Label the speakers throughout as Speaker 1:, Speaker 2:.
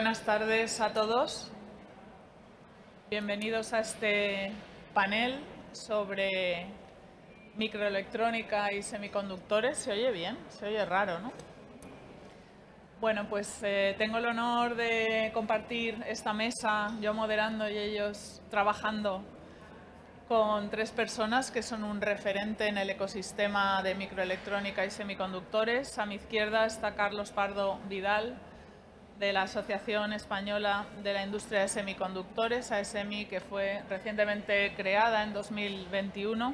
Speaker 1: Buenas tardes a todos. Bienvenidos a este panel sobre microelectrónica y semiconductores. ¿Se oye bien? Se oye raro, ¿no? Bueno, pues tengo el honor de compartir esta mesa, yo moderando y ellos trabajando con tres personas que son un referente en el ecosistema de microelectrónica y semiconductores. A mi izquierda está Carlos Pardo Vidal, de la Asociación Española de la Industria de Semiconductores, ASMI, que fue recientemente creada en 2021.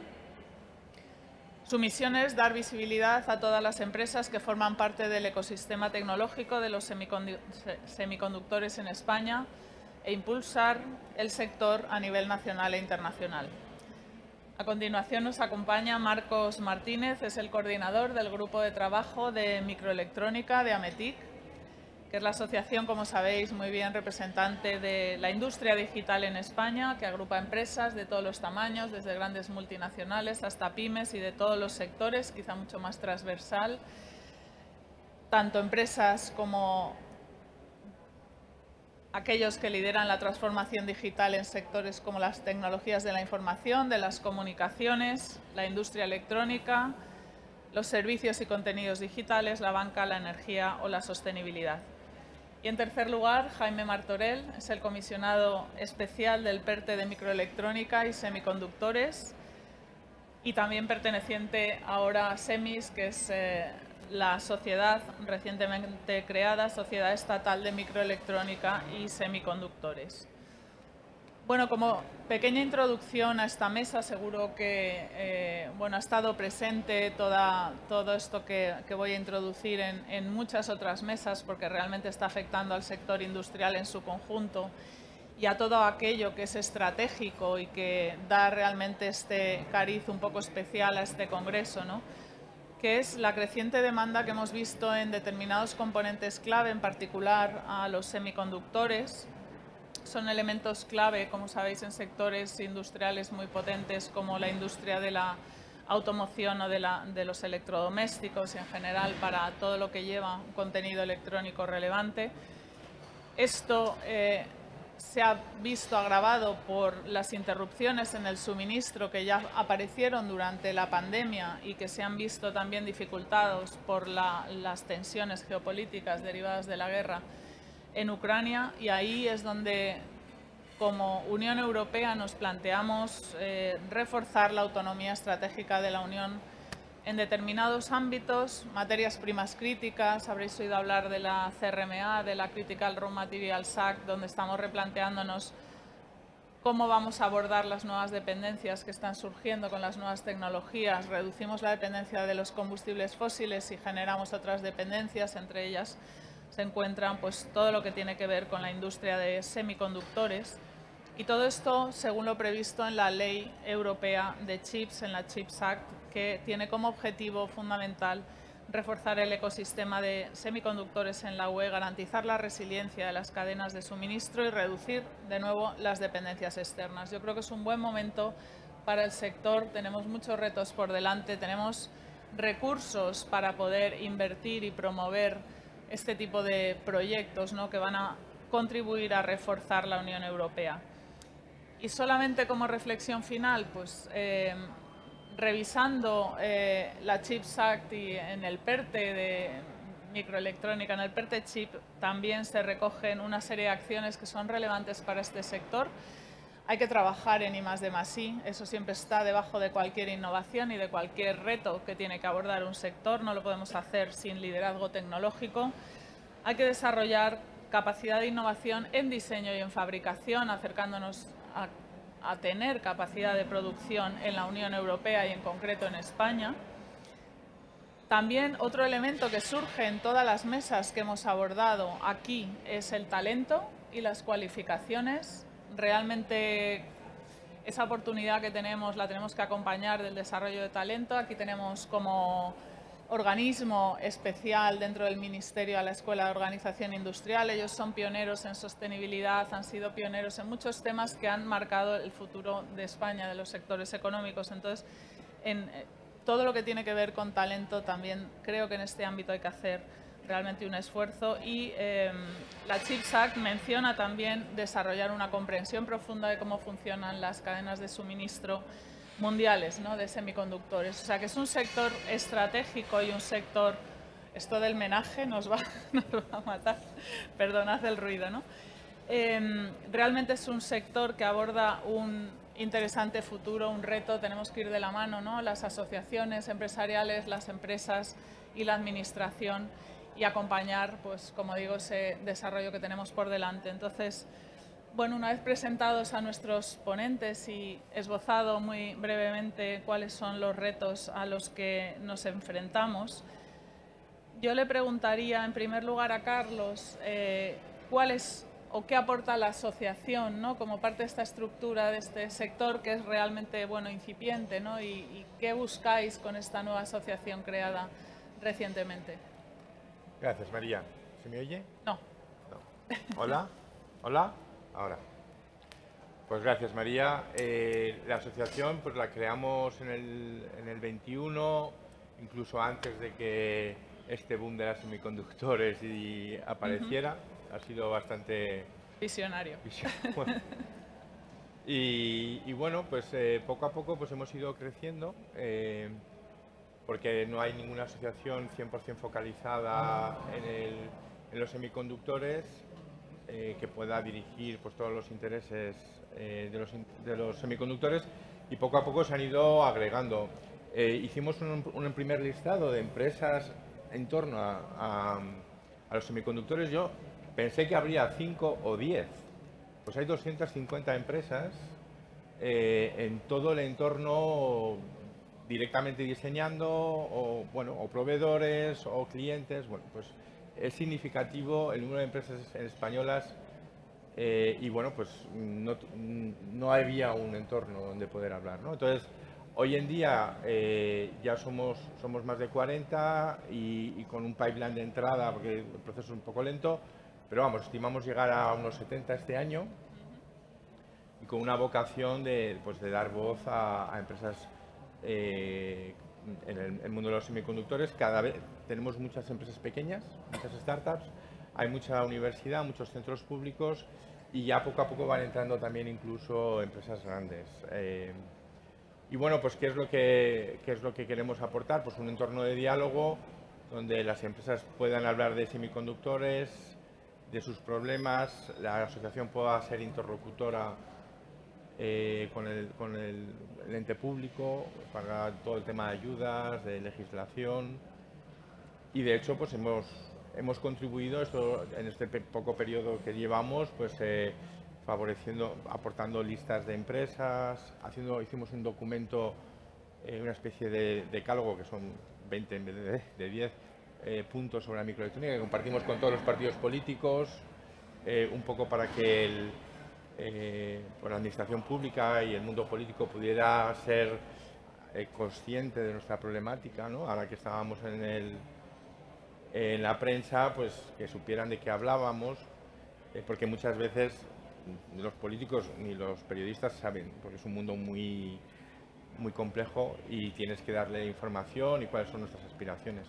Speaker 1: Su misión es dar visibilidad a todas las empresas que forman parte del ecosistema tecnológico de los semiconductores en España e impulsar el sector a nivel nacional e internacional. A continuación nos acompaña Marcos Martínez, es el coordinador del Grupo de Trabajo de Microelectrónica de AMETIC, que es la asociación, como sabéis muy bien, representante de la industria digital en España, que agrupa empresas de todos los tamaños, desde grandes multinacionales hasta pymes y de todos los sectores, quizá mucho más transversal, tanto empresas como aquellos que lideran la transformación digital en sectores como las tecnologías de la información, de las comunicaciones, la industria electrónica, los servicios y contenidos digitales, la banca, la energía o la sostenibilidad. Y en tercer lugar, Jaime Martorell es el comisionado especial del PERTE de microelectrónica y semiconductores y también perteneciente ahora a SEMIS, que es la sociedad recientemente creada, Sociedad Estatal de Microelectrónica y Semiconductores. Bueno, como pequeña introducción a esta mesa, seguro que ha estado presente todo esto que voy a introducir en muchas otras mesas, porque realmente está afectando al sector industrial en su conjunto y a todo aquello que es estratégico y que da realmente este cariz un poco especial a este congreso, ¿no?, que es la creciente demanda que hemos visto en determinados componentes clave, en particular a los semiconductores. Son elementos clave, como sabéis, en sectores industriales muy potentes como la industria de la automoción o de los electrodomésticos y en general para todo lo que lleva un contenido electrónico relevante. Esto se ha visto agravado por las interrupciones en el suministro que ya aparecieron durante la pandemia y que se han visto también dificultados por las tensiones geopolíticas derivadas de la guerra en Ucrania, y ahí es donde como Unión Europea nos planteamos reforzar la autonomía estratégica de la Unión en determinados ámbitos, materias primas críticas. Habréis oído hablar de la CRMA, de la Critical Raw Materials Act, donde estamos replanteándonos cómo vamos a abordar las nuevas dependencias que están surgiendo con las nuevas tecnologías. Reducimos la dependencia de los combustibles fósiles y generamos otras dependencias, entre ellas se encuentran pues todo lo que tiene que ver con la industria de semiconductores, y todo esto según lo previsto en la Ley Europea de Chips, en la Chips Act, que tiene como objetivo fundamental reforzar el ecosistema de semiconductores en la UE, garantizar la resiliencia de las cadenas de suministro y reducir de nuevo las dependencias externas. Yo creo que es un buen momento para el sector, tenemos muchos retos por delante, tenemos recursos para poder invertir y promover este tipo de proyectos, ¿no?, que van a contribuir a reforzar la Unión Europea. Y solamente como reflexión final, pues revisando la Chips Act y en el PERTE de microelectrónica, en el PERTE Chip, también se recogen una serie de acciones que son relevantes para este sector. Hay que trabajar en I+D+I, eso siempre está debajo de cualquier innovación y de cualquier reto que tiene que abordar un sector, no lo podemos hacer sin liderazgo tecnológico. Hay que desarrollar capacidad de innovación en diseño y en fabricación, acercándonos a tener capacidad de producción en la Unión Europea y en concreto en España. También otro elemento que surge en todas las mesas que hemos abordado aquí es el talento y las cualificaciones. Realmente esa oportunidad que tenemos la tenemos que acompañar del desarrollo de talento. Aquí tenemos como organismo especial dentro del Ministerio a la Escuela de Organización Industrial. Ellos son pioneros en sostenibilidad, han sido pioneros en muchos temas que han marcado el futuro de España, de los sectores económicos. Entonces, en todo lo que tiene que ver con talento también creo que en este ámbito hay que hacer realmente un esfuerzo. Y la CHIPS Act menciona también desarrollar una comprensión profunda de cómo funcionan las cadenas de suministro mundiales, ¿no?, de semiconductores. O sea que es un sector estratégico y un sector, esto del menaje nos va a matar, perdonad el ruido, ¿no? Realmente es un sector que aborda un interesante futuro, un reto. Tenemos que ir de la mano, ¿no?, las asociaciones empresariales, las empresas y la administración, y acompañar, pues como digo, ese desarrollo que tenemos por delante. Entonces, bueno, una vez presentados a nuestros ponentes y esbozado muy brevemente cuáles son los retos a los que nos enfrentamos, yo le preguntaría en primer lugar a Carlos cuál es o qué aporta la asociación, ¿no?, como parte de esta estructura de este sector que es realmente, bueno, incipiente, ¿no?, y qué buscáis con esta nueva asociación creada recientemente.
Speaker 2: Gracias, María. ¿Se me oye?
Speaker 1: No.
Speaker 2: No. ¿Hola? ¿Hola? Ahora. Pues gracias, María. La asociación pues la creamos en el 21, incluso antes de que este boom de los semiconductores apareciera. Ha sido bastante
Speaker 1: visionario.
Speaker 2: Bueno. Y bueno, pues poco a poco pues hemos ido creciendo, porque no hay ninguna asociación 100% focalizada en los semiconductores que pueda dirigir pues todos los intereses de los semiconductores, y poco a poco se han ido agregando. Hicimos un primer listado de empresas en torno a los semiconductores. Yo pensé que habría 5 o 10, pues hay 250 empresas en todo el entorno, directamente diseñando, o proveedores o clientes. Bueno, pues es significativo el número de empresas españolas, y bueno, pues no había un entorno donde poder hablar, ¿no? Entonces, hoy en día ya somos más de 40 y con un pipeline de entrada, porque el proceso es un poco lento, pero vamos, estimamos llegar a unos 70 este año, y con una vocación de dar voz a empresas en el mundo de los semiconductores. Cada vez tenemos muchas empresas pequeñas, muchas startups, hay mucha universidad, muchos centros públicos, y ya poco a poco van entrando también incluso empresas grandes. Y bueno, pues ¿qué es lo que queremos aportar? Pues un entorno de diálogo donde las empresas puedan hablar de semiconductores, de sus problemas, la asociación pueda ser interlocutora con el ente público para todo el tema de ayudas, de legislación. Y de hecho pues hemos contribuido en este poco periodo que llevamos, pues favoreciendo, aportando listas de empresas, hicimos un documento, una especie de decálogo, que son 20 en vez de 10 puntos sobre la microelectrónica, que compartimos con todos los partidos políticos, un poco para que la administración pública y el mundo político pudiera ser consciente de nuestra problemática, ¿no? Ahora que estábamos en la prensa, pues que supieran de qué hablábamos, porque muchas veces ni los políticos ni los periodistas saben, porque es un mundo muy complejo y tienes que darle información y cuáles son nuestras aspiraciones.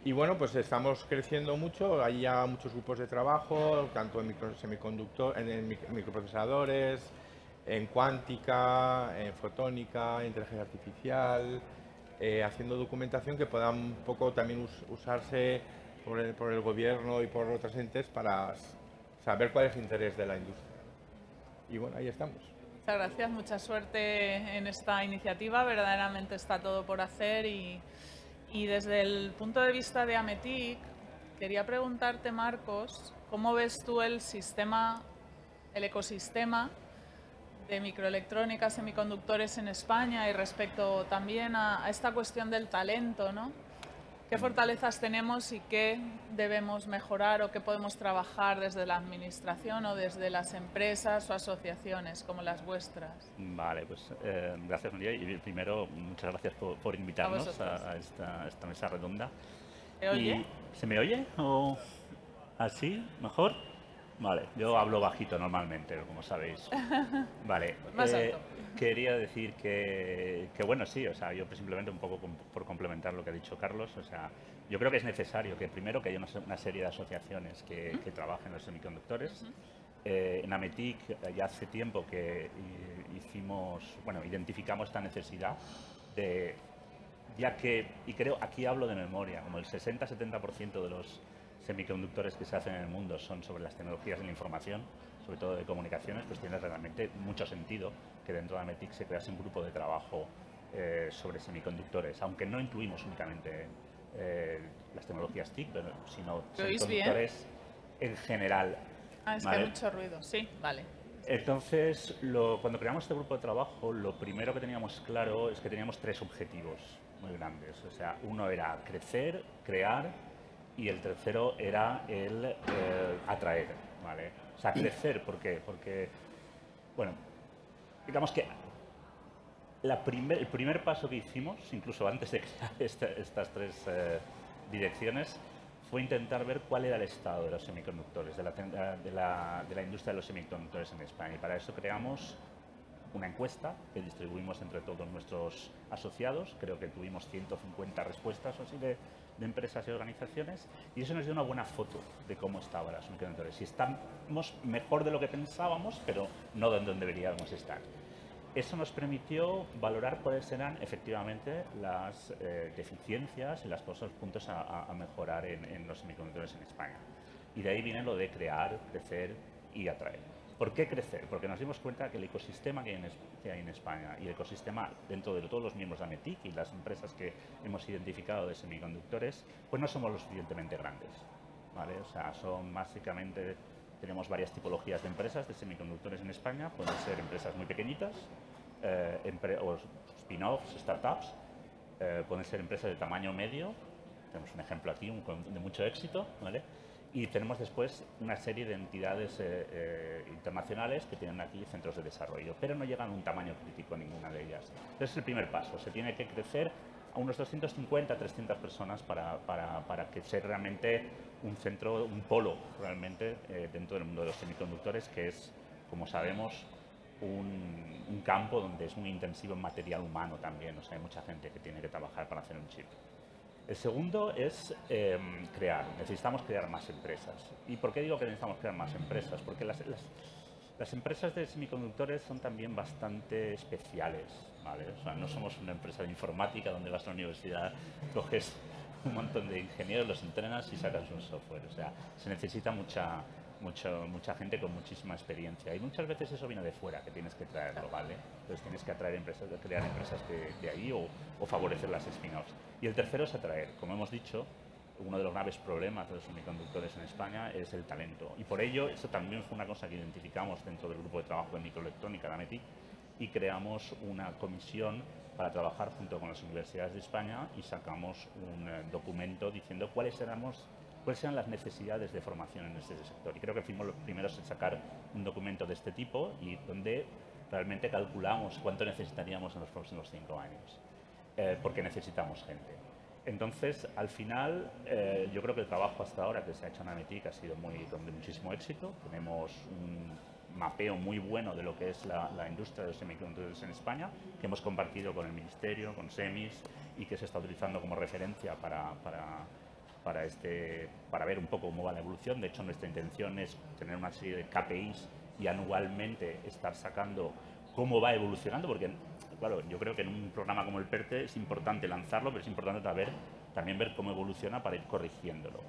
Speaker 2: Y bueno, pues estamos creciendo mucho, hay ya muchos grupos de trabajo, tanto en microprocesadores, en cuántica, en fotónica, en inteligencia artificial, haciendo documentación que pueda un poco también usarse por el gobierno y por otras entes para saber cuál es el interés de la industria. Y bueno, ahí estamos.
Speaker 1: Muchas gracias, mucha suerte en esta iniciativa, verdaderamente está todo por hacer. Y desde el punto de vista de Ametic, quería preguntarte, Marcos, ¿cómo ves tú el ecosistema de microelectrónica, semiconductores en España, y respecto también a esta cuestión del talento, ¿no? ¿Qué fortalezas tenemos y qué debemos mejorar o qué podemos trabajar desde la administración o desde las empresas o asociaciones como las vuestras?
Speaker 3: Vale, pues gracias, María. Y primero, muchas gracias por invitarnos a esta mesa redonda.
Speaker 1: ¿Se oye?
Speaker 3: ¿Se me oye? ¿O así? ¿Mejor? Vale, yo hablo bajito normalmente, como sabéis. Vale.
Speaker 1: Más alto.
Speaker 3: Quería decir que bueno, sí, o sea, yo simplemente un poco por complementar lo que ha dicho Carlos, o sea, yo creo que es necesario que primero que haya una serie de asociaciones que trabajen los semiconductores. En Ametic ya hace tiempo que identificamos esta necesidad de, ya que, y creo, aquí hablo de memoria, como el 60-70% de los semiconductores que se hacen en el mundo son sobre las tecnologías de la información, sobre todo de comunicaciones, pues tiene realmente mucho sentido que dentro de Ametic se crease un grupo de trabajo sobre semiconductores, aunque no incluimos únicamente las tecnologías TIC, sino semiconductores en general.
Speaker 1: Es que hay mucho ruido, sí, vale.
Speaker 3: Entonces, cuando creamos este grupo de trabajo, lo primero que teníamos claro es que teníamos 3 objetivos muy grandes. O sea, uno era crecer, crear, y el tercero era el atraer, ¿vale? O sea, crecer, ¿por qué? Porque, bueno, digamos que el primer paso que hicimos, incluso antes de crear estas 3 direcciones, fue intentar ver cuál era el estado de los semiconductores, de la industria de los semiconductores en España. Y para eso creamos una encuesta que distribuimos entre todos nuestros asociados. Creo que tuvimos 150 respuestas o así de empresas y organizaciones, y eso nos dio una buena foto de cómo estaban los semiconductores. Si estamos mejor de lo que pensábamos, pero no donde deberíamos estar. Eso nos permitió valorar cuáles eran efectivamente las deficiencias y los puntos a mejorar en los semiconductores en España. Y de ahí viene lo de crear, crecer y atraer. ¿Por qué crecer? Porque nos dimos cuenta que el ecosistema que hay en España y el ecosistema dentro de todos los miembros de Ametic y las empresas que hemos identificado de semiconductores, pues no somos lo suficientemente grandes, ¿vale? O sea, son básicamente... Tenemos varias tipologías de empresas de semiconductores en España. Pueden ser empresas muy pequeñitas, o spin-offs, startups. Pueden ser empresas de tamaño medio. Tenemos un ejemplo aquí de mucho éxito, ¿vale? Y tenemos después una serie de entidades internacionales que tienen aquí centros de desarrollo, pero no llegan a un tamaño crítico ninguna de ellas. Entonces es el primer paso. Se tiene que crecer a unos 250, 300 personas para que sea realmente un centro, un polo realmente dentro del mundo de los semiconductores, que es, como sabemos, un campo donde es muy intensivo en material humano también. O sea, hay mucha gente que tiene que trabajar para hacer un chip. El segundo es crear. Necesitamos crear más empresas. ¿Y por qué digo que necesitamos crear más empresas? Porque las empresas de semiconductores son también bastante especiales, ¿vale? O sea, no somos una empresa de informática donde vas a la universidad, coges un montón de ingenieros, los entrenas y sacas un software. O sea, se necesita mucha gente con muchísima experiencia, y muchas veces eso viene de fuera, que tienes que traerlo, ¿vale? Entonces tienes que atraer empresas, crear empresas de ahí o favorecer las spin-offs. Y el tercero es atraer. Como hemos dicho, uno de los graves problemas de los semiconductores en España es el talento, y por ello eso también fue una cosa que identificamos dentro del grupo de trabajo de microelectrónica de Ametic, y creamos una comisión para trabajar junto con las universidades de España, y sacamos un documento diciendo cuáles eran las necesidades de formación en este sector. Y creo que fuimos los primeros en sacar un documento de este tipo, y donde realmente calculamos cuánto necesitaríamos en los próximos 5 años, porque necesitamos gente. Entonces, al final, yo creo que el trabajo hasta ahora que se ha hecho en Ametic ha sido de muchísimo éxito. Tenemos un mapeo muy bueno de lo que es la industria de los semiconductores en España, que hemos compartido con el Ministerio, con SEMIS, y que se está utilizando como referencia para ver un poco cómo va la evolución. De hecho, nuestra intención es tener una serie de KPIs y anualmente estar sacando cómo va evolucionando, porque claro, yo creo que en un programa como el PERTE es importante lanzarlo, pero es importante también ver cómo evoluciona para ir corrigiéndolo.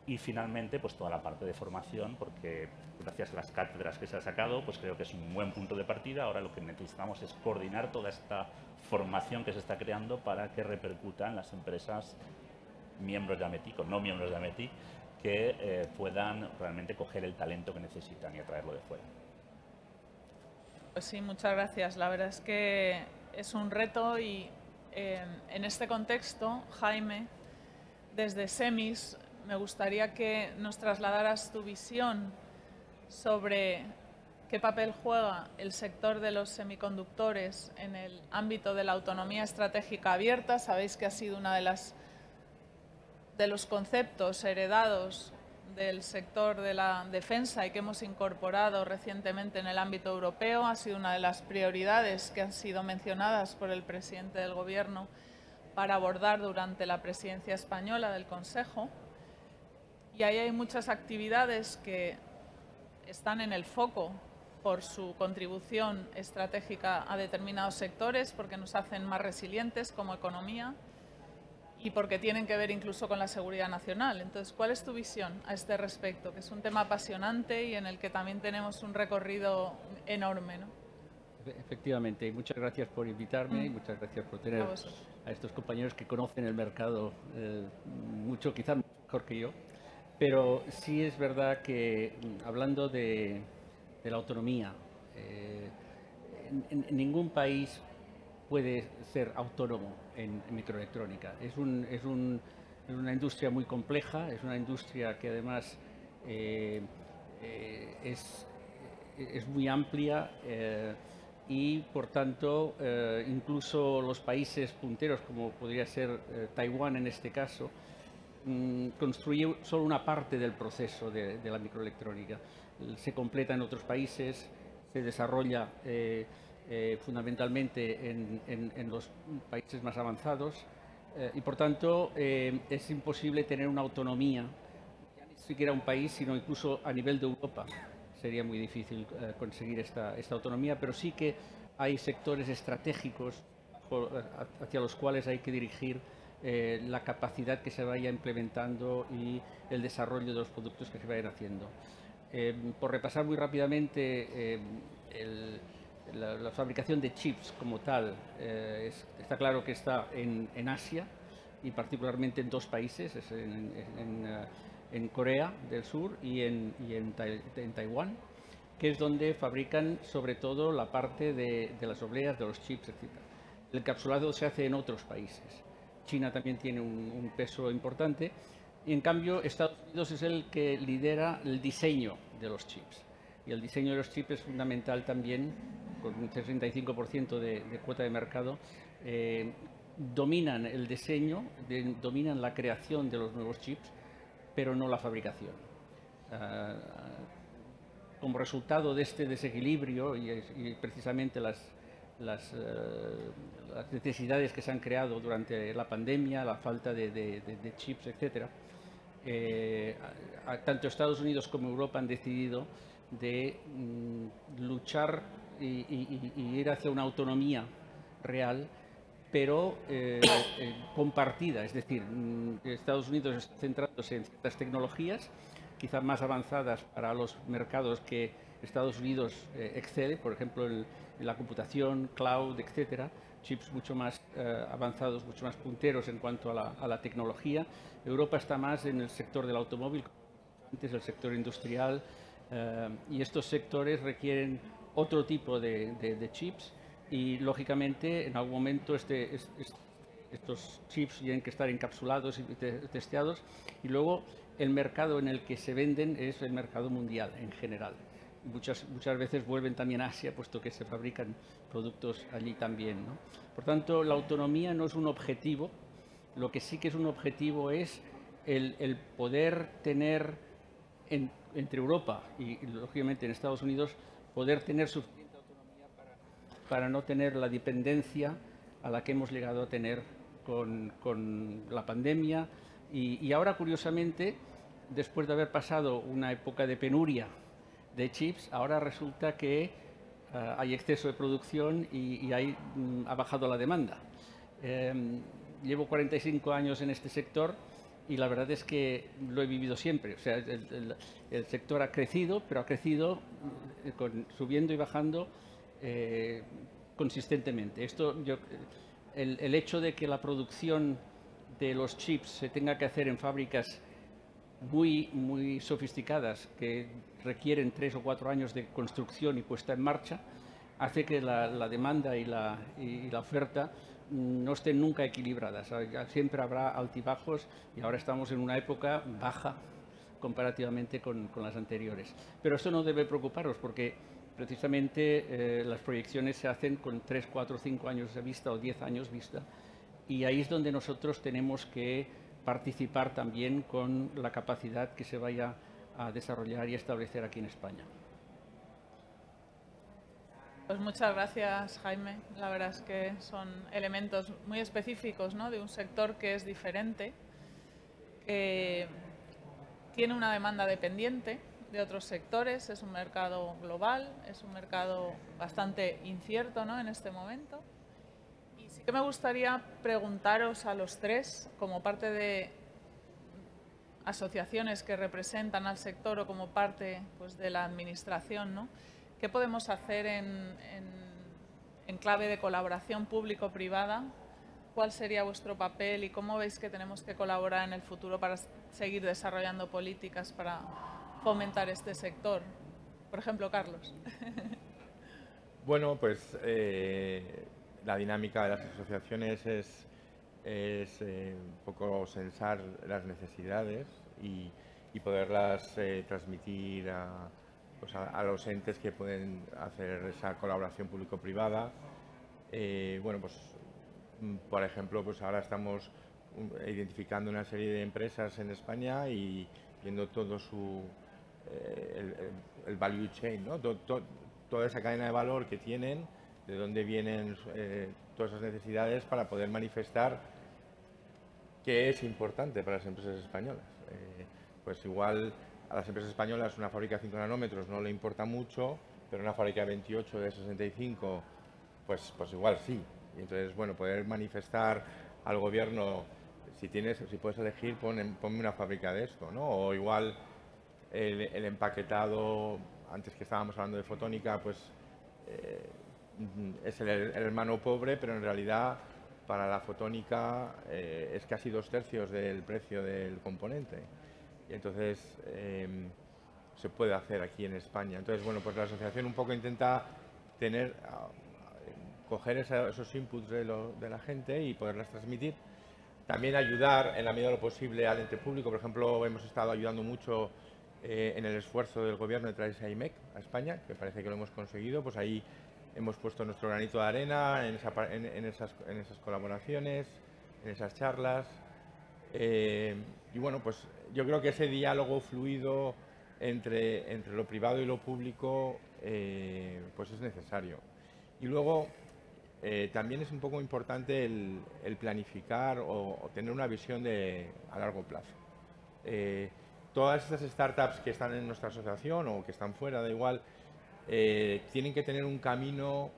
Speaker 3: Y finalmente, pues toda la parte de formación, porque gracias a las cátedras que se ha sacado, pues creo que es un buen punto de partida. Ahora lo que necesitamos es coordinar toda esta formación que se está creando para que repercuta en las empresas miembros de Ametic o no miembros de Ametic, que puedan realmente coger el talento que necesitan y atraerlo de fuera.
Speaker 1: Pues sí, muchas gracias. La verdad es que es un reto, y en este contexto, Jaime, desde SEMIS, me gustaría que nos trasladaras tu visión sobre qué papel juega el sector de los semiconductores en el ámbito de la autonomía estratégica abierta. Sabéis que ha sido una de los conceptos heredados del sector de la defensa y que hemos incorporado recientemente en el ámbito europeo. Ha sido una de las prioridades que han sido mencionadas por el presidente del Gobierno para abordar durante la presidencia española del Consejo. Y ahí hay muchas actividades que están en el foco por su contribución estratégica a determinados sectores, porque nos hacen más resilientes como economía y porque tienen que ver incluso con la seguridad nacional. Entonces, ¿cuál es tu visión a este respecto? Que es un tema apasionante y en el que también tenemos un recorrido enorme, ¿no?
Speaker 4: Efectivamente, y muchas gracias por invitarme y muchas gracias por tener a estos compañeros que conocen el mercado mucho, quizás mejor que yo. Pero sí es verdad que, hablando de la autonomía, ningún país puede ser autónomo en microelectrónica. Es una industria muy compleja, es una industria que además es muy amplia y, por tanto, incluso los países punteros, como podría ser Taiwán en este caso, construye solo una parte del proceso de la microelectrónica. Se completa en otros países, se desarrolla fundamentalmente en los países más avanzados y, por tanto, es imposible tener una autonomía, ya ni siquiera un país, sino incluso a nivel de Europa. Sería muy difícil conseguir esta autonomía, pero sí que hay sectores estratégicos hacia los cuales hay que dirigir la capacidad que se vaya implementando y el desarrollo de los productos que se vayan haciendo. Por repasar muy rápidamente, la fabricación de chips como tal, está claro que está en Asia y particularmente en dos países, en Corea del Sur y en Taiwán, que es donde fabrican sobre todo la parte de las obleas, de los chips, etc. El encapsulado se hace en otros países. China también tiene un peso importante y, en cambio, Estados Unidos es el que lidera el diseño de los chips. Y el diseño de los chips es fundamental también, con un 65% de cuota de mercado. Dominan el diseño, dominan la creación de los nuevos chips, pero no la fabricación. Como resultado de este desequilibrio y precisamente las necesidades que se han creado durante la pandemia, la falta de chips, etc., tanto Estados Unidos como Europa han decidido de luchar y ir hacia una autonomía real, pero compartida. Es decir, Estados Unidos está centrándose en ciertas tecnologías, quizás más avanzadas para los mercados que Estados Unidos excede, por ejemplo, en la computación, cloud, etcétera, chips mucho más avanzados, mucho más punteros en cuanto a la tecnología. Europa está más en el sector del automóvil, antes el sector industrial, y estos sectores requieren otro tipo de chips y, lógicamente, en algún momento estos chips tienen que estar encapsulados y testeados, y luego el mercado en el que se venden es el mercado mundial en general. Muchas veces vuelven también a Asia, puesto que se fabrican productos allí también, ¿no? Por tanto, la autonomía no es un objetivo. Lo que sí que es un objetivo es el poder tener entre Europa y, lógicamente, en Estados Unidos, poder tener suficiente autonomía para no tener la dependencia a la que hemos llegado a tener con la pandemia. Y ahora, curiosamente, después de haber pasado una época de penuria de chips, ahora resulta que hay exceso de producción y ha bajado la demanda. Llevo 45 años en este sector y la verdad es que lo he vivido siempre. O sea, el sector ha crecido, pero ha crecido subiendo y bajando consistentemente. El hecho de que la producción de los chips se tenga que hacer en fábricas muy sofisticadas, que requieren 3 o 4 años de construcción y puesta en marcha, hace que la demanda y la oferta no estén nunca equilibradas. Siempre habrá altibajos y ahora estamos en una época baja comparativamente con las anteriores. Pero esto no debe preocuparnos, porque precisamente las proyecciones se hacen con 3, 4, 5 años de vista o 10 años vista, y ahí es donde nosotros tenemos que participar también con la capacidad que se vaya a desarrollar y establecer aquí en España.
Speaker 1: Pues muchas gracias, Jaime. La verdad es que son elementos muy específicos, ¿no?, de un sector que es diferente, que tiene una demanda dependiente de otros sectores, es un mercado global, es un mercado bastante incierto, ¿no?, en este momento. Y sí que me gustaría preguntaros a los tres, como parte de asociaciones que representan al sector o como parte, pues, de la administración, ¿no?, ¿qué podemos hacer en clave de colaboración público-privada? ¿Cuál sería vuestro papel y cómo veis que tenemos que colaborar en el futuro para seguir desarrollando políticas para fomentar este sector? Por ejemplo, Carlos.
Speaker 2: Bueno, pues la dinámica de las asociaciones es un poco censar las necesidades y poderlas transmitir a los entes que pueden hacer esa colaboración público-privada. Bueno, pues por ejemplo, pues ahora estamos identificando una serie de empresas en España y viendo todo el value chain, ¿no? Toda esa cadena de valor que tienen, de dónde vienen todas esas necesidades para poder manifestar qué es importante para las empresas españolas. Pues igual a las empresas españolas una fábrica de 5 nanómetros no le importa mucho, pero una fábrica de 28, de 65, pues igual sí. Y entonces, bueno, poder manifestar al gobierno, si puedes elegir, ponme una fábrica de esto, ¿no? O igual el empaquetado, antes que estábamos hablando de fotónica, pues es el hermano pobre, pero en realidad para la fotónica es casi 2/3 del precio del componente. Y entonces se puede hacer aquí en España. Entonces, bueno, pues la asociación un poco intenta coger esos inputs de la gente y poderlas transmitir. También ayudar en la medida de lo posible al ente público. Por ejemplo, hemos estado ayudando mucho en el esfuerzo del gobierno de traerse a IMEC a España, que parece que lo hemos conseguido. Pues ahí hemos puesto nuestro granito de arena en esas colaboraciones, en esas charlas. Y bueno, pues yo creo que ese diálogo fluido entre lo privado y lo público pues es necesario. Y luego también es un poco importante el planificar o tener una visión a largo plazo. Todas estas startups que están en nuestra asociación o que están fuera, da igual, tienen que tener un camino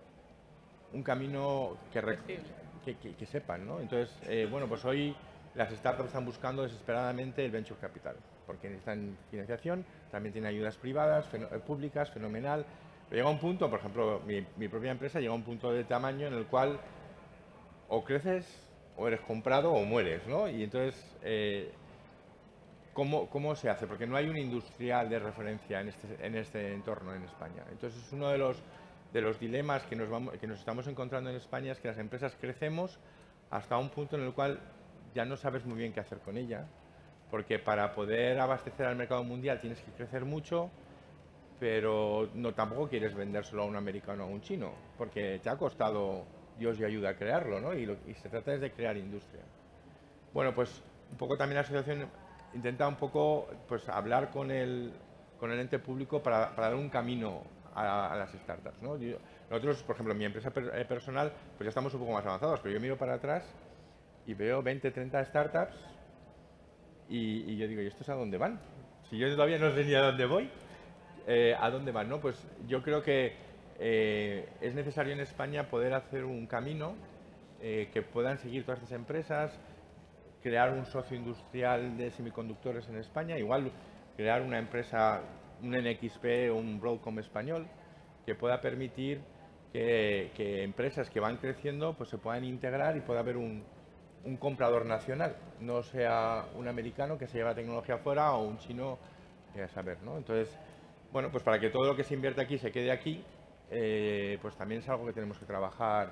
Speaker 2: que sepan, ¿no? Entonces, bueno, pues hoy las startups están buscando desesperadamente el venture capital, porque necesitan financiación, también tienen ayudas privadas, públicas, fenomenal. Pero llega un punto, por ejemplo, mi propia empresa llega a un punto de tamaño en el cual o creces o eres comprado o mueres, ¿no? Y entonces, ¿cómo se hace? Porque no hay un industrial de referencia en este entorno en España. Entonces, uno de los dilemas que nos estamos encontrando en España es que las empresas crecemos hasta un punto en el cual ya no sabes muy bien qué hacer con ella, porque para poder abastecer al mercado mundial tienes que crecer mucho, pero tampoco quieres vendérselo a un americano o a un chino, porque te ha costado Dios y ayuda a crearlo, ¿no? Y se trata de crear industria. Bueno, pues un poco también la asociación intenta un poco pues hablar con el ente público para dar un camino a las startups, ¿no? Nosotros, por ejemplo, en mi empresa personal, pues ya estamos un poco más avanzados, pero yo miro para atrás y veo 20, 30 startups y yo digo, ¿y estos a dónde van? Si yo todavía no sé ni a dónde voy, ¿a dónde van? ¿No? Pues yo creo que es necesario en España poder hacer un camino que puedan seguir todas estas empresas, crear un socio industrial de semiconductores en España, igual crear una empresa, un NXP o un Broadcom español, que pueda permitir que empresas que van creciendo pues se puedan integrar y pueda haber un comprador nacional, no sea un americano que se lleva tecnología afuera o un chino, a saber, ¿no? Entonces, bueno, pues para que todo lo que se invierte aquí se quede aquí, pues también es algo que tenemos que trabajar.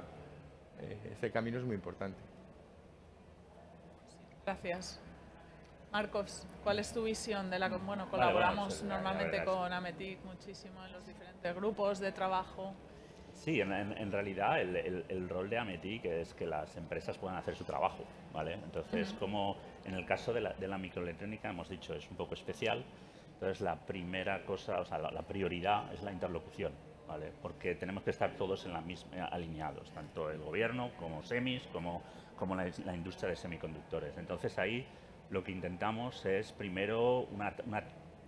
Speaker 2: Este camino es muy importante.
Speaker 1: Gracias. Marcos, ¿cuál es tu visión de la... Bueno, colaboramos normalmente con Ametic muchísimo en los diferentes grupos de trabajo.
Speaker 3: Sí, en realidad el rol de Ametic es que las empresas puedan hacer su trabajo, ¿vale? Entonces, ¿cómo En el caso de la microelectrónica, hemos dicho, es un poco especial. Entonces, la primera cosa, o sea, la prioridad es la interlocución, ¿vale? Porque tenemos que estar todos en la misma, alineados, tanto el gobierno como semis, como la industria de semiconductores. Entonces, ahí lo que intentamos es primero una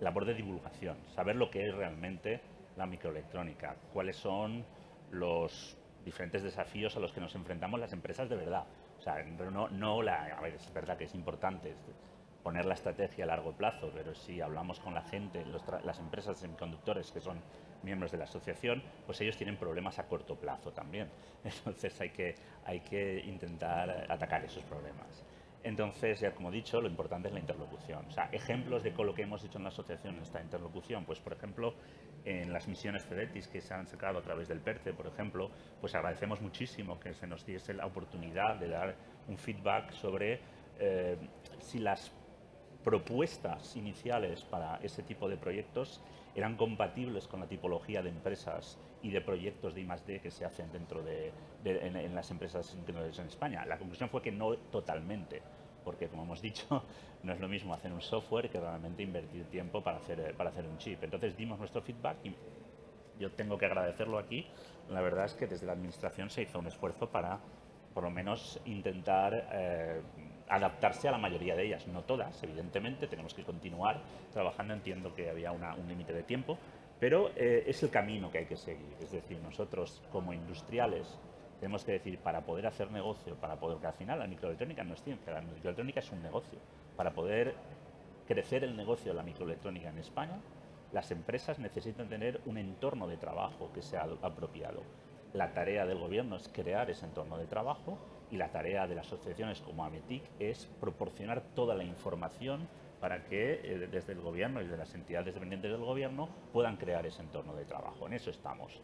Speaker 3: labor de divulgación, saber lo que es realmente la microelectrónica, cuáles son los diferentes desafíos a los que nos enfrentamos las empresas de verdad. O sea, a ver, es verdad que es importante poner la estrategia a largo plazo, pero si hablamos con la gente, las empresas de semiconductores que son miembros de la asociación, pues ellos tienen problemas a corto plazo también. Entonces hay que intentar atacar esos problemas. Entonces, ya como he dicho, lo importante es la interlocución. O sea, ejemplos de lo que hemos hecho en la asociación en esta interlocución, pues por ejemplo, en las misiones CEDETIS que se han sacado a través del PERTE, por ejemplo, pues agradecemos muchísimo que se nos diese la oportunidad de dar un feedback sobre si las propuestas iniciales para ese tipo de proyectos eran compatibles con la tipología de empresas y de proyectos de I+D que se hacen en las empresas en España. La conclusión fue que no totalmente, porque como hemos dicho, no es lo mismo hacer un software que realmente invertir tiempo para hacer un chip. Entonces dimos nuestro feedback y yo tengo que agradecerlo aquí. La verdad es que desde la administración se hizo un esfuerzo para, por lo menos, intentar adaptarse a la mayoría de ellas, no todas, evidentemente, tenemos que continuar trabajando, entiendo que había un límite de tiempo, pero es el camino que hay que seguir, es decir, nosotros como industriales tenemos que decir, para poder hacer negocio, porque al final la microelectrónica no es ciencia, la microelectrónica es un negocio, para poder crecer el negocio de la microelectrónica en España, las empresas necesitan tener un entorno de trabajo que sea apropiado. La tarea del gobierno es crear ese entorno de trabajo y la tarea de las asociaciones como AMETIC es proporcionar toda la información para que desde el gobierno y de las entidades dependientes del gobierno puedan crear ese entorno de trabajo. En eso estamos,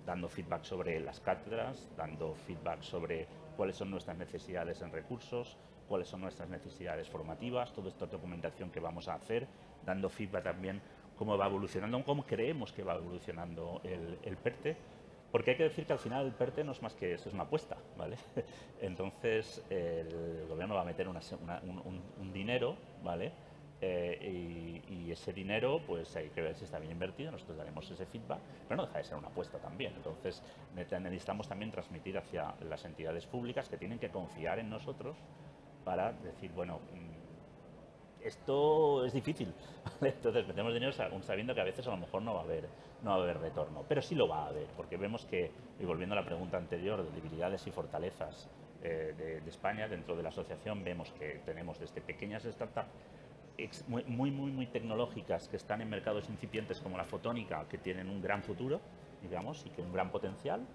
Speaker 3: dando feedback sobre las cátedras, dando feedback sobre cuáles son nuestras necesidades en recursos, cuáles son nuestras necesidades formativas, toda esta documentación que vamos a hacer, dando feedback también cómo va evolucionando, cómo creemos que va evolucionando el PERTE. Porque hay que decir que al final el PERTE no es más que eso, es una apuesta, ¿vale? Entonces el gobierno va a meter un dinero, ¿vale? Y ese dinero, pues hay que ver si está bien invertido, nosotros daremos ese feedback, pero no deja de ser una apuesta también. Entonces necesitamos también transmitir hacia las entidades públicas que tienen que confiar en nosotros para decir, bueno, esto es difícil, ¿vale? Entonces metemos dinero sabiendo que a veces a lo mejor no va a haber retorno, pero sí lo va a haber, porque vemos que, y volviendo a la pregunta anterior de debilidades y fortalezas de España, dentro de la asociación vemos que tenemos desde pequeñas startups muy tecnológicas que están en mercados incipientes como la fotónica, que tienen un gran futuro, digamos, y que un gran potencial,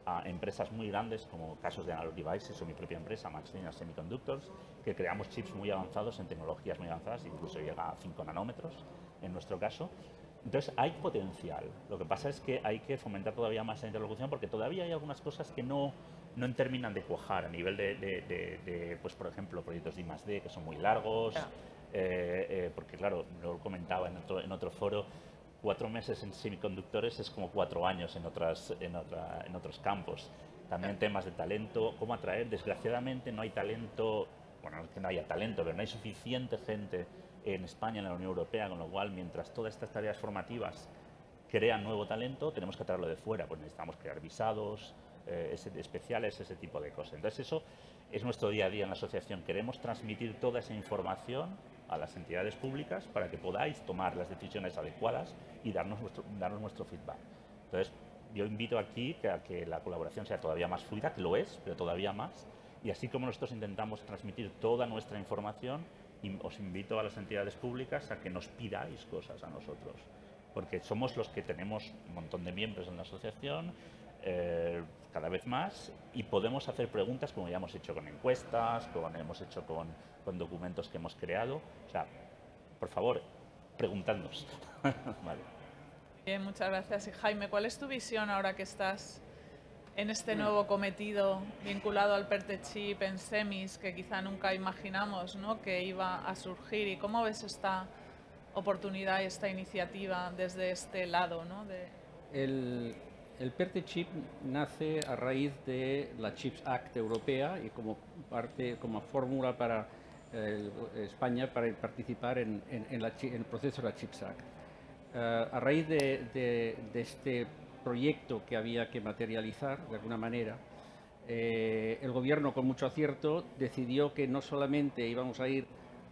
Speaker 3: a empresas muy grandes como casos de Analog Devices o mi propia empresa, MaxLinear Semiconductors, que creamos chips muy avanzados en tecnologías muy avanzadas, incluso llega a 5 nanómetros en nuestro caso. Entonces hay potencial. Lo que pasa es que hay que fomentar todavía más la interlocución porque todavía hay algunas cosas que no terminan de cuajar a nivel de pues por ejemplo, proyectos de I+D que son muy largos, porque claro, lo comentaba en otro foro, 4 meses en semiconductores es como 4 años en otros campos. También temas de talento, cómo atraer. Desgraciadamente no hay talento, bueno, no es que no haya talento, pero no hay suficiente gente en España, en la Unión Europea, con lo cual, mientras todas estas tareas formativas crean nuevo talento, tenemos que traerlo de fuera, pues necesitamos crear visados especiales, ese tipo de cosas. Entonces eso es nuestro día a día en la asociación. Queremos transmitir toda esa información a las entidades públicas para que podáis tomar las decisiones adecuadas y darnos nuestro feedback. Entonces, yo invito aquí a que la colaboración sea todavía más fluida, que lo es, pero todavía más, y así como nosotros intentamos transmitir toda nuestra información, os invito a las entidades públicas a que nos pidáis cosas a nosotros, porque somos los que tenemos un montón de miembros en la asociación, cada vez más, y podemos hacer preguntas como ya hemos hecho con encuestas, como hemos hecho con documentos que hemos creado. O sea, por favor, preguntadnos. Vale.
Speaker 1: Bien, muchas gracias. Y Jaime, ¿cuál es tu visión ahora que estás en este nuevo cometido vinculado al PERTE Chip en semis, que quizá nunca imaginamos, ¿no?, que iba a surgir? ¿Y cómo ves esta oportunidad y esta iniciativa desde este lado, ¿no?
Speaker 4: El PERTE Chip nace a raíz de la Chips Act europea y como fórmula para España para participar en el proceso de la CHIPS Act. A raíz de este proyecto que había que materializar de alguna manera, el Gobierno, con mucho acierto, decidió que no solamente íbamos a ir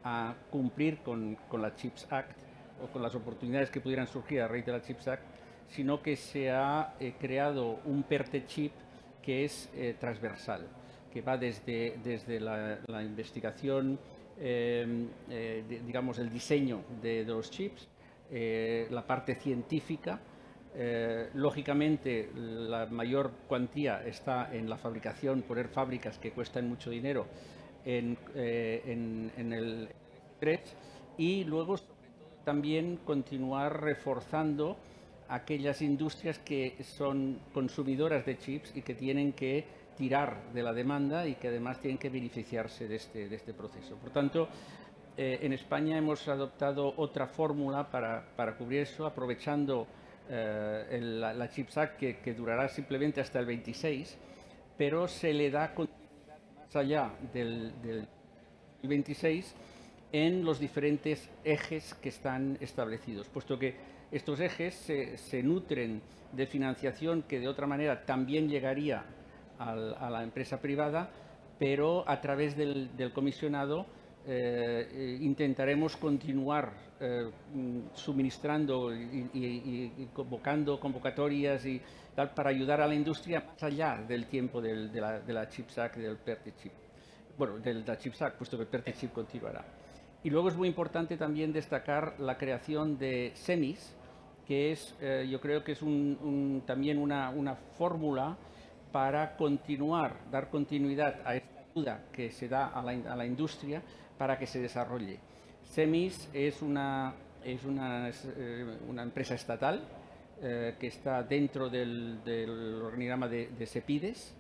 Speaker 4: a cumplir con la CHIPS Act o con las oportunidades que pudieran surgir a raíz de la CHIPS Act, sino que se ha creado un PERTE-CHIP que es transversal, que va desde la investigación, digamos, el diseño de los chips, la parte científica. Lógicamente, la mayor cuantía está en la fabricación, poner fábricas que cuestan mucho dinero en el 3, y luego también continuar reforzando aquellas industrias que son consumidoras de chips y que tienen que tirar de la demanda y que además tienen que beneficiarse de este proceso. Por tanto, en España hemos adoptado otra fórmula para cubrir eso, aprovechando la CHIPS Act, que durará simplemente hasta el 26, pero se le da continuidad más allá del 26 en los diferentes ejes que están establecidos, puesto que estos ejes se nutren de financiación que de otra manera también llegaría a la empresa privada, pero a través del comisionado intentaremos continuar suministrando y convocando convocatorias y tal para ayudar a la industria más allá del tiempo de la CHIPS Act, del PERTE-CHIP. Bueno, de la CHIPS Act, puesto que el PERTE-CHIP continuará. Y luego es muy importante también destacar la creación de SEMIS, que es, yo creo que es también una fórmula para dar continuidad a esta ayuda que se da a la industria para que se desarrolle. SEMIS es una empresa estatal que está dentro del organigrama de CEPIDES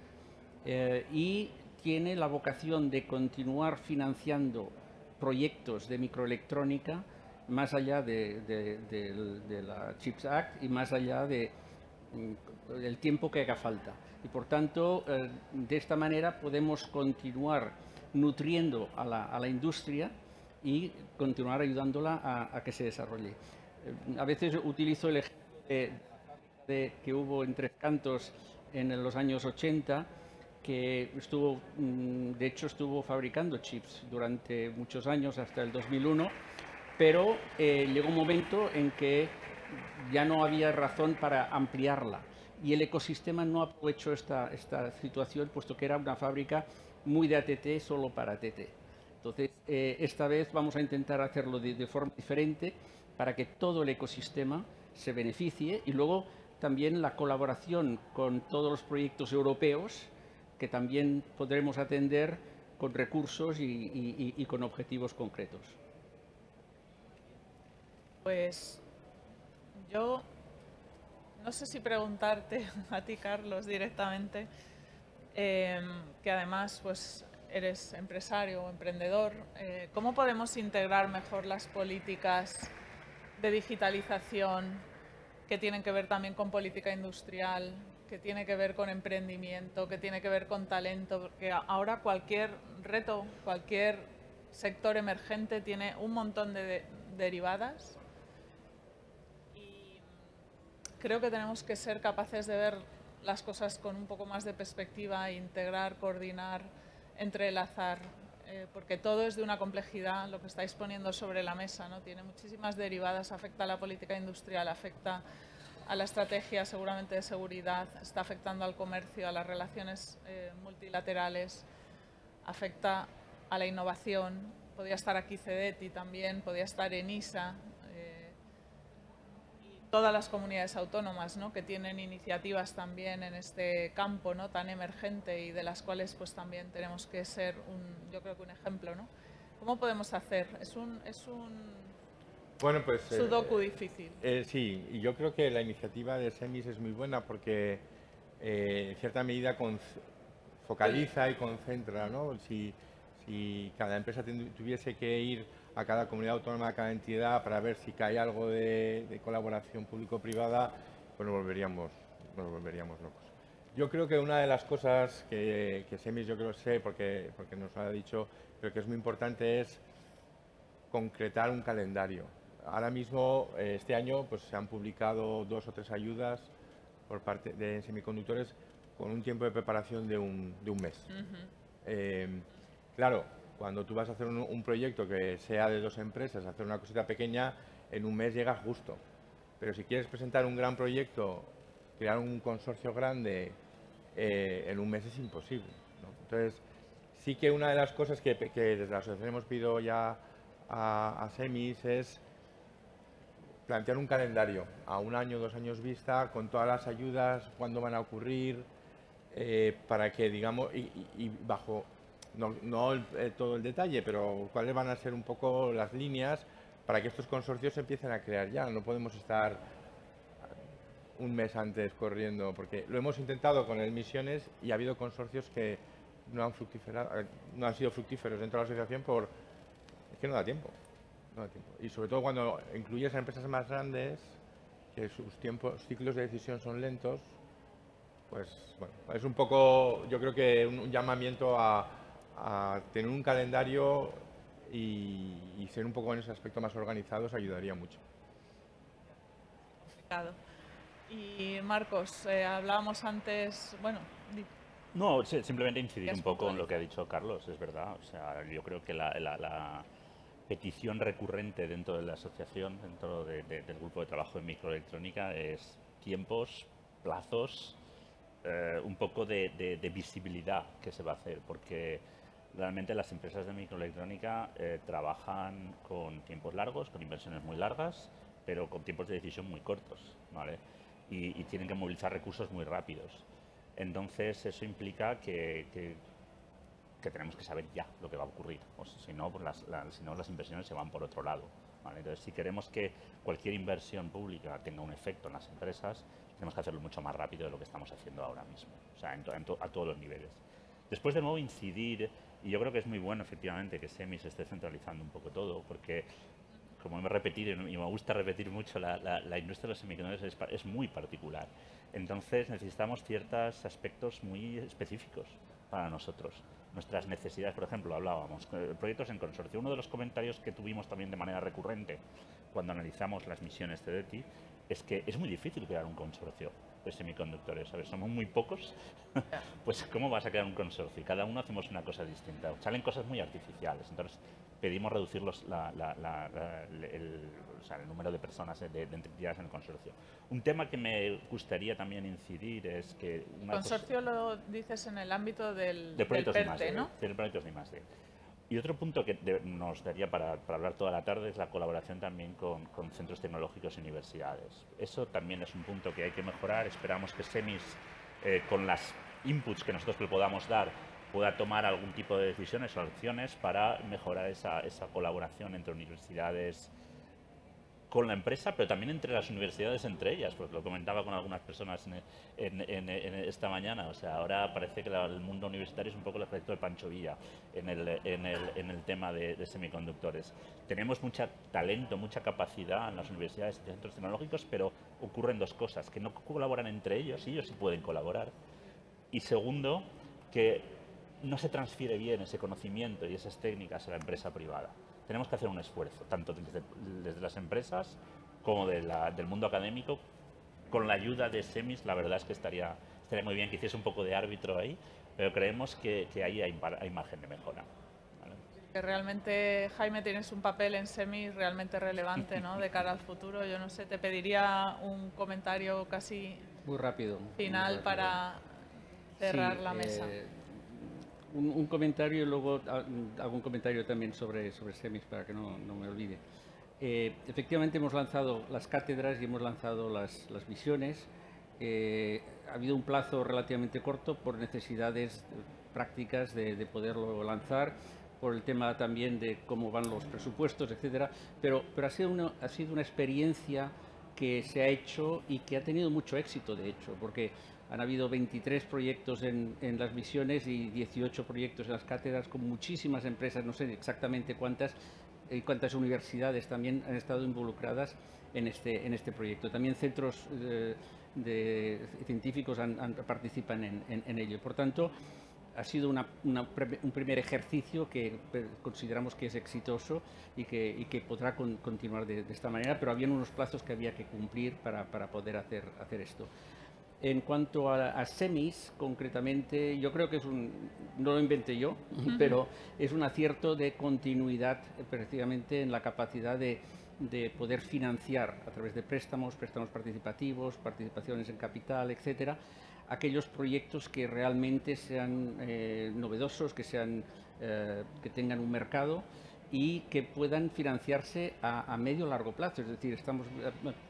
Speaker 4: y tiene la vocación de continuar financiando proyectos de microelectrónica más allá de la CHIPS Act y más allá del tiempo que haga falta. Y por tanto, de esta manera podemos continuar nutriendo a la industria y continuar ayudándola a que se desarrolle. A veces utilizo el ejemplo que hubo en Tres Cantos en los años 80, que de hecho estuvo fabricando chips durante muchos años, hasta el 2001, pero llegó un momento en que ya no había razón para ampliarla y el ecosistema no aprovechó esta situación, puesto que era una fábrica muy de ATT, solo para ATT. Entonces, esta vez vamos a intentar hacerlo de forma diferente para que todo el ecosistema se beneficie, y luego también la colaboración con todos los proyectos europeos que también podremos atender con recursos y con objetivos concretos.
Speaker 1: Pues yo no sé si preguntarte a ti, Carlos, directamente, que además pues eres empresario o emprendedor, ¿cómo podemos integrar mejor las políticas de digitalización que tienen que ver también con política industrial, que tiene que ver con emprendimiento, que tiene que ver con talento? Porque ahora cualquier reto, cualquier sector emergente tiene un montón de derivadas. Creo que tenemos que ser capaces de ver las cosas con un poco más de perspectiva, integrar, coordinar, entrelazar, porque todo es de una complejidad, lo que estáis poniendo sobre la mesa, ¿no? Tiene muchísimas derivadas, afecta a la política industrial, afecta a la estrategia seguramente de seguridad, está afectando al comercio, a las relaciones multilaterales, afecta a la innovación. Podría estar aquí CEDETI también, podría estar ENISA, todas las comunidades autónomas, ¿no?, que tienen iniciativas también en este campo, ¿no?, tan emergente, y de las cuales pues también tenemos que ser yo creo que un ejemplo, ¿no? ¿Cómo podemos hacer? Es un
Speaker 2: bueno, pues,
Speaker 1: sudoku difícil.
Speaker 2: Sí, y yo creo que la iniciativa de SEMIS es muy buena porque en cierta medida focaliza y concentra, ¿no? Si cada empresa tuviese que ir a cada comunidad autónoma, a cada entidad, para ver si cae algo de colaboración público-privada, pues nos volveríamos locos. Yo creo que una de las cosas que SEMIS, yo creo sé, porque nos lo ha dicho, pero que es muy importante es concretar un calendario. Ahora mismo, este año, pues se han publicado 2 o 3 ayudas por parte de semiconductores con un tiempo de preparación de un mes. Claro, cuando tú vas a hacer un proyecto que sea de 2 empresas, hacer una cosita pequeña, en un mes llegas justo. Pero si quieres presentar un gran proyecto, crear un consorcio grande, en un mes es imposible, ¿no? Entonces, sí que una de las cosas que desde la asociación hemos pedido ya a SEMIS es plantear un calendario a 1 año, 2 años vista, con todas las ayudas, cuándo van a ocurrir, para que, digamos, y bajo, no todo el detalle, pero cuáles van a ser un poco las líneas para que estos consorcios se empiecen a crear ya. No podemos estar un mes antes corriendo, porque lo hemos intentado con el Misiones y ha habido consorcios que no han sido fructíferos dentro de la asociación es que no da tiempo. No da tiempo. Y sobre todo cuando incluyes a empresas más grandes, que sus ciclos de decisión son lentos, pues bueno, es un poco, yo creo que un llamamiento a tener un calendario y ser un poco en ese aspecto más organizados ayudaría mucho.
Speaker 1: Y Marcos, hablábamos antes, bueno...
Speaker 3: No, simplemente incidir un poco en lo que ha dicho Carlos, es verdad. O sea, yo creo que la petición recurrente dentro de la asociación, dentro del grupo de trabajo de microelectrónica, es tiempos, plazos, un poco de visibilidad que se va a hacer, porque realmente las empresas de microelectrónica trabajan con tiempos largos, con inversiones muy largas, pero con tiempos de decisión muy cortos, ¿vale? Y tienen que movilizar recursos muy rápidos. Entonces, eso implica que tenemos que saber ya lo que va a ocurrir. O sea, si no, pues las inversiones se van por otro lado, ¿vale? Entonces, si queremos que cualquier inversión pública tenga un efecto en las empresas, tenemos que hacerlo mucho más rápido de lo que estamos haciendo ahora mismo, o sea, a todos los niveles. Después, de nuevo, incidir, y yo creo que es muy bueno, efectivamente, que SEMIS esté centralizando un poco todo, porque, como hemos repetido, y me gusta repetir mucho, la industria de los semiconductores es muy particular. Entonces, necesitamos ciertos aspectos muy específicos para nosotros. Nuestras necesidades, por ejemplo, hablábamos, proyectos en consorcio. Uno de los comentarios que tuvimos también de manera recurrente cuando analizamos las misiones CEDETI es que es muy difícil crear un consorcio de semiconductores. ¿Sabes? Somos muy pocos, pues ¿cómo vas a crear un consorcio? Y cada uno hacemos una cosa distinta. Salen cosas muy artificiales. Entonces, pedimos reducir el número de personas, de entidades en el consorcio. Un tema que me gustaría también incidir es que...
Speaker 1: Consorcio lo dices en el ámbito del
Speaker 3: proyectos
Speaker 1: del PERTE, ¿no?
Speaker 3: De proyectos de I+D. Y otro punto que nos daría para hablar toda la tarde es la colaboración también con centros tecnológicos y universidades. Eso también es un punto que hay que mejorar. Esperamos que SEMIS, con las inputs que nosotros le podamos dar, pueda tomar algún tipo de decisiones o acciones para mejorar esa colaboración entre universidades con la empresa, pero también entre las universidades entre ellas, porque lo comentaba con algunas personas en esta mañana. O sea, ahora parece que el mundo universitario es un poco el efecto de Pancho Villa en el tema de semiconductores. Tenemos mucho talento, mucha capacidad en las universidades y centros tecnológicos, pero ocurren dos cosas: que no colaboran entre ellos, y ellos sí pueden colaborar. Y segundo, que no se transfiere bien ese conocimiento y esas técnicas a la empresa privada. Tenemos que hacer un esfuerzo, tanto desde las empresas como del mundo académico. Con la ayuda de SEMIS, la verdad es que estaría muy bien que hiciese un poco de árbitro ahí, pero creemos que ahí hay margen de mejora. ¿Vale?
Speaker 1: Que realmente, Jaime, tienes un papel en SEMIS realmente relevante, ¿no? De cara al futuro. Yo no sé, te pediría un comentario casi
Speaker 4: muy rápido,
Speaker 1: final para cerrar la mesa.
Speaker 4: Un comentario y luego algún comentario también sobre SEMIS para que no me olvide. Efectivamente hemos lanzado las cátedras y hemos lanzado las misiones. Ha habido un plazo relativamente corto por necesidades prácticas de poderlo lanzar, por el tema también de cómo van los presupuestos, etcétera. Pero ha sido una experiencia que se ha hecho y que ha tenido mucho éxito, de hecho, porque han habido 23 proyectos en las misiones y 18 proyectos en las cátedras, con muchísimas empresas, no sé exactamente cuántas universidades también han estado involucradas en este proyecto. También centros científicos participan en ello. Por tanto, ha sido un primer ejercicio que consideramos que es exitoso y que podrá continuar de esta manera, pero habían unos plazos que había que cumplir para poder hacer esto. En cuanto a semis, concretamente, yo creo que no lo inventé yo, pero es un acierto de continuidad precisamente en la capacidad de poder financiar a través de préstamos participativos, participaciones en capital, etcétera, aquellos proyectos que realmente sean novedosos, que tengan un mercado y que puedan financiarse a medio o largo plazo. Es decir, estamos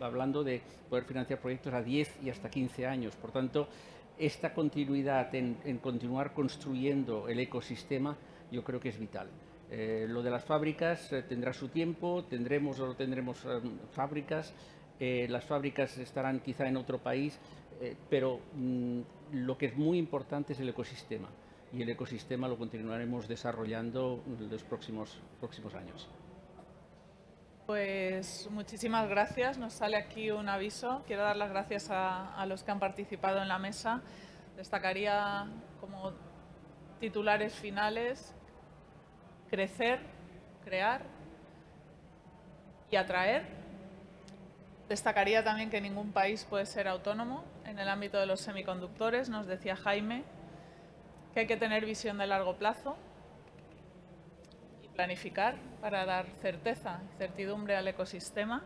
Speaker 4: hablando de poder financiar proyectos a 10 y hasta 15 años. Por tanto, esta continuidad en continuar construyendo el ecosistema yo creo que es vital. Lo de las fábricas tendrá su tiempo, tendremos o no tendremos fábricas, las fábricas estarán quizá en otro país, pero lo que es muy importante es el ecosistema. Y el ecosistema lo continuaremos desarrollando en los próximos años.
Speaker 1: Pues muchísimas gracias. Nos sale aquí un aviso. Quiero dar las gracias a los que han participado en la mesa. Destacaría como titulares finales: crecer, crear y atraer. Destacaría también que ningún país puede ser autónomo en el ámbito de los semiconductores. Nos decía Jaime que hay que tener visión de largo plazo y planificar para dar certeza y certidumbre al ecosistema.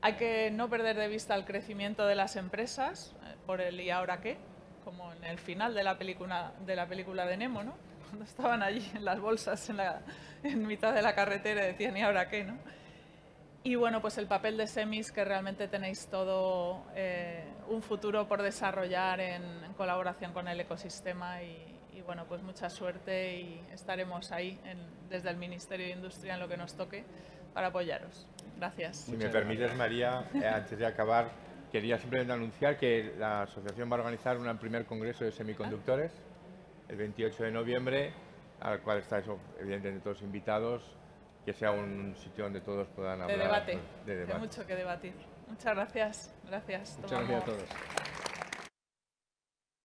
Speaker 1: Hay que no perder de vista el crecimiento de las empresas por el ¿y ahora qué? Como en el final de la película de Nemo, ¿no? Cuando estaban allí en las bolsas en mitad de la carretera y decían ¿y ahora qué? ¿no? Y bueno, pues el papel de semis, que realmente tenéis todo un futuro por desarrollar en colaboración con el ecosistema y bueno, pues mucha suerte y estaremos ahí desde el Ministerio de Industria en lo que nos toque para apoyaros. Gracias.
Speaker 2: Si me permites, María, antes de acabar, quería simplemente anunciar que la asociación va a organizar un primer congreso de semiconductores el 28 de noviembre, al cual estáis evidentemente todos invitados. Que sea un sitio donde todos puedan hablar
Speaker 1: de debate. Hay mucho que debatir. Muchas gracias. Gracias.
Speaker 4: Muchas gracias a todos.